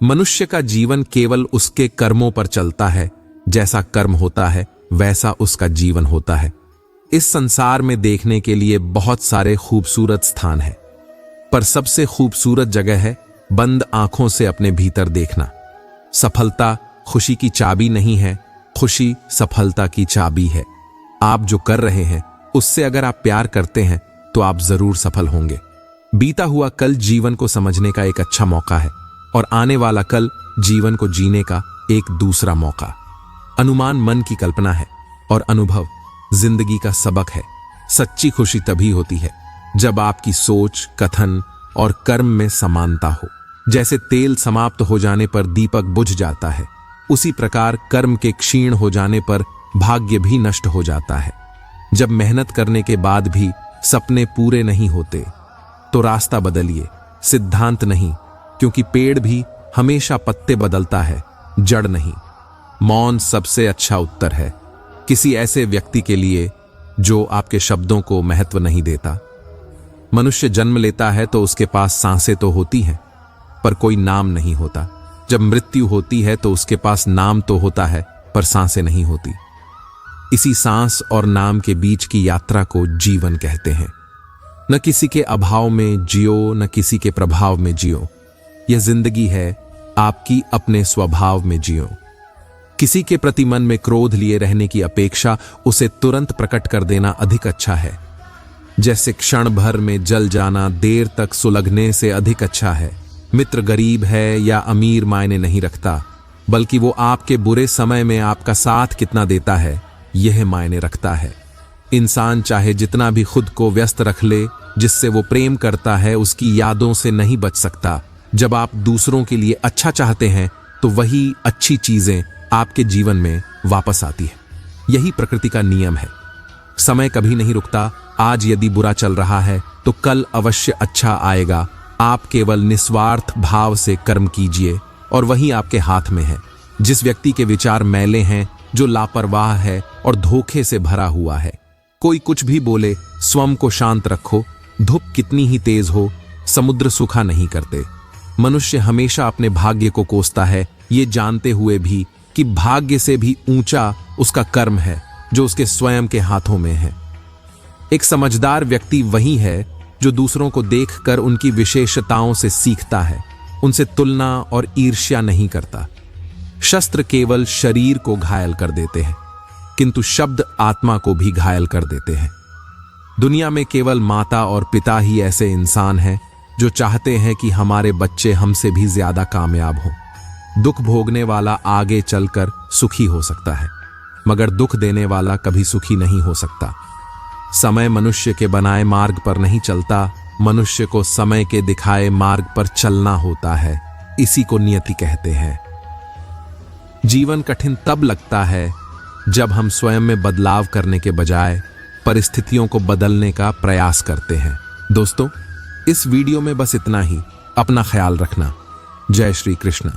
मनुष्य का जीवन केवल उसके कर्मों पर चलता है। जैसा कर्म होता है वैसा उसका जीवन होता है। इस संसार में देखने के लिए बहुत सारे खूबसूरत स्थान हैं, पर सबसे खूबसूरत जगह है बंद आंखों से अपने भीतर देखना। सफलता खुशी की चाबी नहीं है, खुशी सफलता की चाबी है। आप जो कर रहे हैं उससे अगर आप प्यार करते हैं तो आप जरूर सफल होंगे। बीता हुआ कल जीवन को समझने का एक अच्छा मौका है और आने वाला कल जीवन को जीने का एक दूसरा मौका। अनुमान मन की कल्पना है और अनुभव जिंदगी का सबक है। सच्ची खुशी तभी होती है जब आपकी सोच, कथन और कर्म में समानता हो। जैसे तेल समाप्त हो जाने पर दीपक बुझ जाता है, उसी प्रकार कर्म के क्षीण हो जाने पर भाग्य भी नष्ट हो जाता है। जब मेहनत करने के बाद भी सपने पूरे नहीं होते तो रास्ता बदलिए, सिद्धांत नहीं, क्योंकि पेड़ भी हमेशा पत्ते बदलता है, जड़ नहीं। मौन सबसे अच्छा उत्तर है किसी ऐसे व्यक्ति के लिए जो आपके शब्दों को महत्व नहीं देता। मनुष्य जन्म लेता है तो उसके पास सांसें तो होती हैं, पर कोई नाम नहीं होता। जब मृत्यु होती है तो उसके पास नाम तो होता है, पर सांसें नहीं होती। इसी सांस और नाम के बीच की यात्रा को जीवन कहते हैं। न किसी के अभाव में जियो, न किसी के प्रभाव में जियो। यह जिंदगी है, आपकी अपने स्वभाव में जियो। किसी के प्रति मन में क्रोध लिए रहने की अपेक्षा उसे तुरंत प्रकट कर देना अधिक अच्छा है। जैसे क्षण भर में जल जाना देर तक सुलगने से अधिक अच्छा है। मित्र गरीब है या अमीर मायने नहीं रखता, बल्कि वो आपके बुरे समय में आपका साथ कितना देता है यह मायने रखता है। इंसान चाहे जितना भी खुद को व्यस्त रख ले, जिससे वो प्रेम करता है उसकी यादों से नहीं बच सकता। जब आप दूसरों के लिए अच्छा चाहते हैं तो वही अच्छी चीजें आपके जीवन में वापस आती है। यही प्रकृति का नियम है। समय कभी नहीं रुकता। आज यदि बुरा चल रहा है तो कल अवश्य अच्छा आएगा। आप केवल निस्वार्थ भाव से कर्म कीजिए और वही आपके हाथ में है। जिस व्यक्ति के विचार मैले हैं, जो लापरवाह है और धोखे से भरा हुआ है, कोई कुछ भी बोले, स्वयं को शांत रखो। धूप कितनी ही तेज हो, समुद्र सूखा नहीं करते। मनुष्य हमेशा अपने भाग्य को कोसता है, ये जानते हुए भी कि भाग्य से भी ऊंचा उसका कर्म है जो उसके स्वयं के हाथों में है। एक समझदार व्यक्ति वही है जो दूसरों को देखकर उनकी विशेषताओं से सीखता है, उनसे तुलना और ईर्ष्या नहीं करता। शस्त्र केवल शरीर को घायल कर देते हैं, किंतु शब्द आत्मा को भी घायल कर देते हैं। दुनिया में केवल माता और पिता ही ऐसे इंसान हैं जो चाहते हैं कि हमारे बच्चे हमसे भी ज्यादा कामयाब हों। दुख भोगने वाला आगे चलकर सुखी हो सकता है, मगर दुख देने वाला कभी सुखी नहीं हो सकता। समय मनुष्य के बनाए मार्ग पर नहीं चलता, मनुष्य को समय के दिखाए मार्ग पर चलना होता है। इसी को नियति कहते हैं। जीवन कठिन तब लगता है जब हम स्वयं में बदलाव करने के बजाय परिस्थितियों को बदलने का प्रयास करते हैं। दोस्तों, इस वीडियो में बस इतना ही। अपना ख्याल रखना। जय श्री कृष्ण।